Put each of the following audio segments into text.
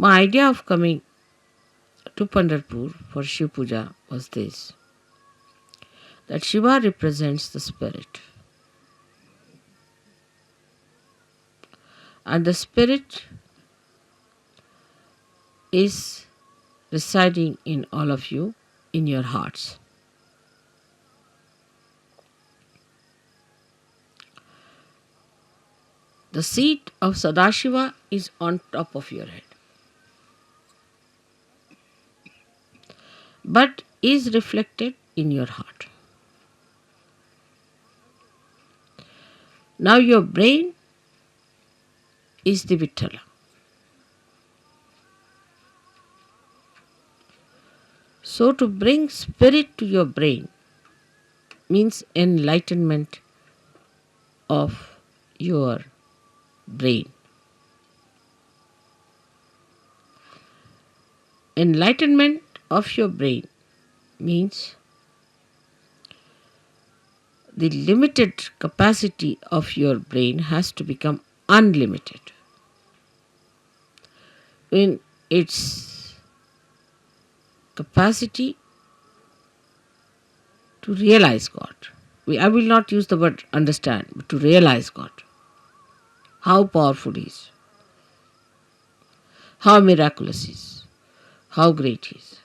My idea of coming to Pandapur for Shiv Puja was this, that Shiva represents the spirit. And the spirit is residing in all of you, in your hearts. The seat of Sadashiva is on top of your head, but is reflected in your heart. Now your brain is the Vittala. So to bring spirit to your brain means enlightenment of your brain. Enlightenment of your brain means the limited capacity of your brain has to become unlimited in its capacity to realize God. I will not use the word understand, but to realize God. How powerful He is, how miraculous He is, how great He is.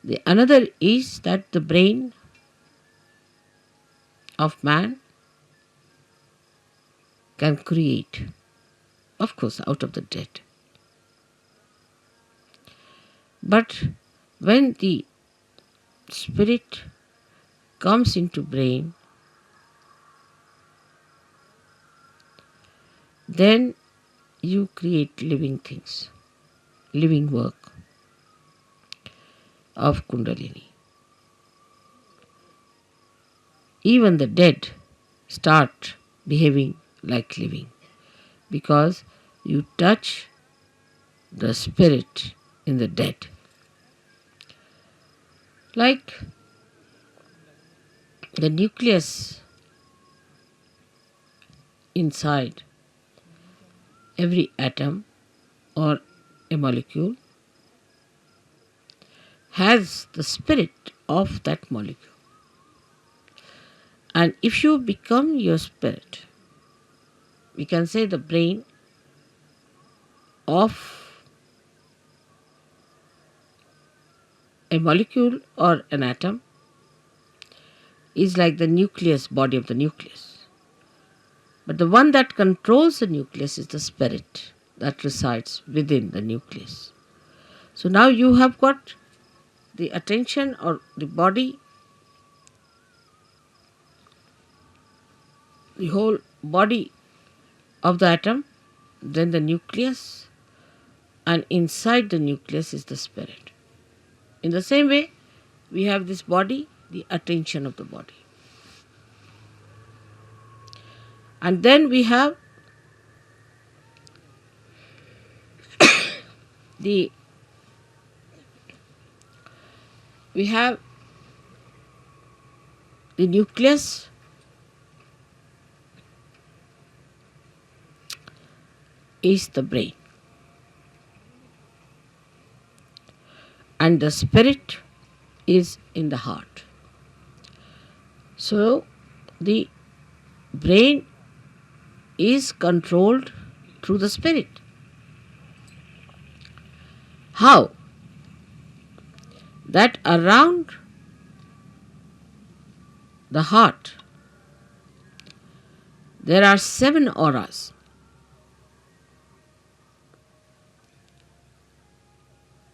The another is that the brain of man can create, of course, out of the dead. But when the spirit comes into brain, then you create living things, living work of Kundalini. Even the dead start behaving like living because you touch the spirit in the dead. Like the nucleus inside every atom or a molecule has the spirit of that molecule. And if you become your spirit, we can say the brain of a molecule or an atom is like the nucleus, body of the nucleus. But the one that controls the nucleus is the spirit that resides within the nucleus. So now you have got the attention or the body, the whole body of the atom, then the nucleus, and inside the nucleus is the spirit. In the same way, we have this body, the attention of the body. And then we have the nucleus is the brain. And the spirit is in the heart. So the brain is controlled through the spirit. How? That around the heart there are 7 auras.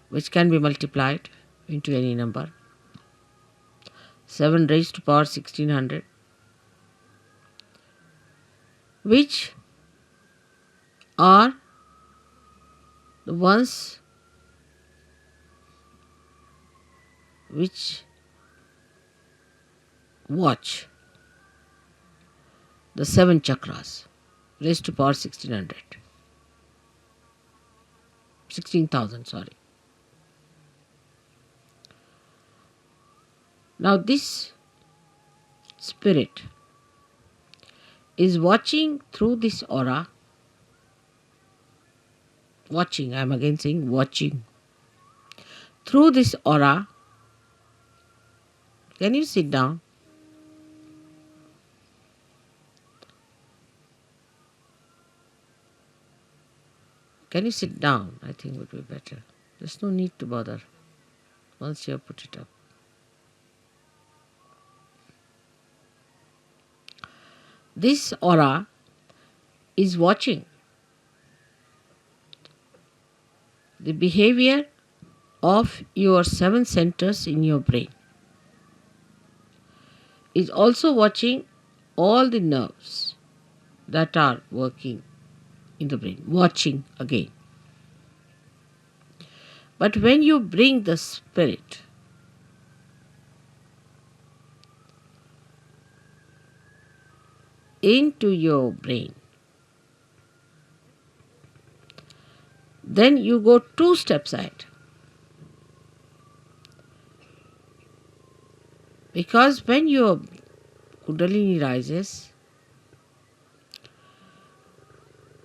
Which can be multiplied into any number. 7 raised to power 1600, which are the ones which watch the 7 chakras raised to power 1600. 16,000, sorry. Now this spirit is watching through this aura Watching, I am again saying watching. Through this aura, can you sit down? Can you sit down? I think would be better. There's no need to bother once you have put it up. This aura is watching the behavior of your 7 centers in your brain. Is also watching all the nerves that are working in the brain. Watching again. But when you bring the spirit into your brain, then you go 2 steps ahead. Because when your Kundalini rises,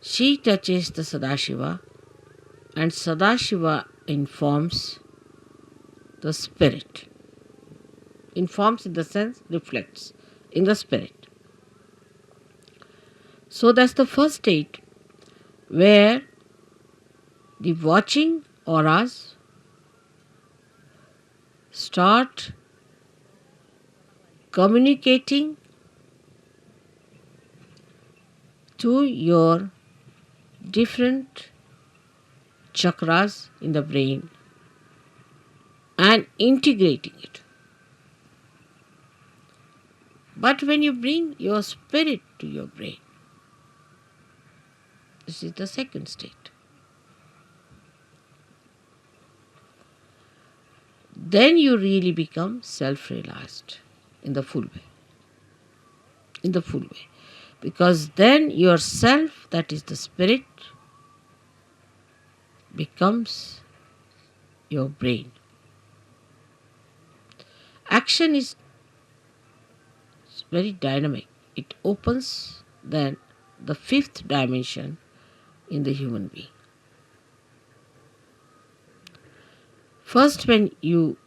she touches the Sadashiva, and Sadashiva informs the spirit. Informs in the sense reflects in the spirit. So that's the first state where the watching auras start communicating to your different chakras in the brain and integrating it. But when you bring your spirit to your brain, this is the second state. Then you really become self-realized in the full way. In the full way. Because then yourself, that is the spirit, becomes your brain. Action is very dynamic. It opens then the 5th dimension in the human being. First, when you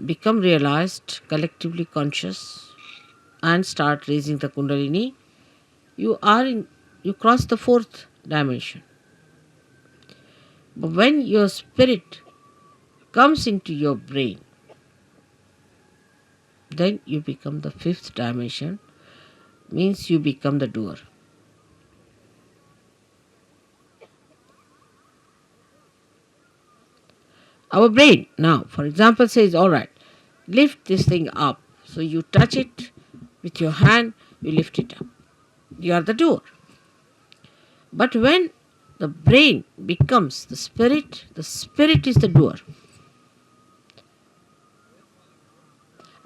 become realized, collectively conscious, and start raising the Kundalini, you cross the 4th dimension. But when your spirit comes into your brain, then you become the 5th dimension, means you become the doer. Our brain now, for example, says, all right, lift this thing up. So you touch it with your hand, you lift it up. You are the doer. But when the brain becomes the spirit is the doer.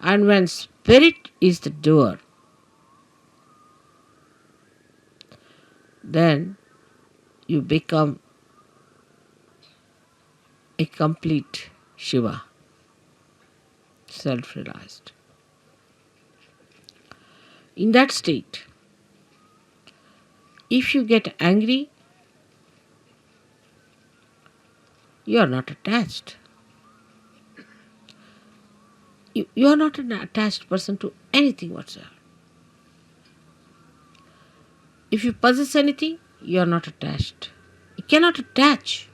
And when spirit is the doer, then you become a complete Shiva, self-realized. In that state, if you get angry, you are not attached. You are not an attached person to anything whatsoever. If you possess anything, you are not attached. You cannot attach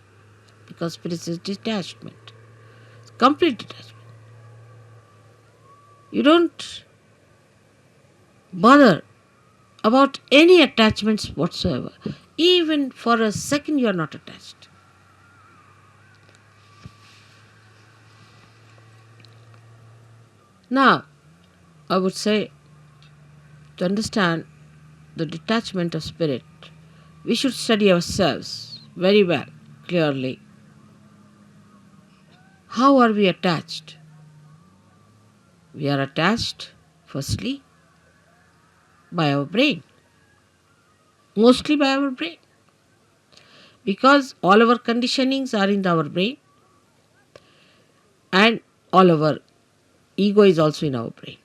because spirit is detachment. It's complete detachment. You don't bother about any attachments whatsoever. Even for a second you are not attached. Now, I would say, to understand the detachment of spirit, we should study ourselves very well, clearly. How are we attached? We are attached, firstly, by our brain. Mostly by our brain. Because all our conditionings are in our brain and all our ego is also in our brain.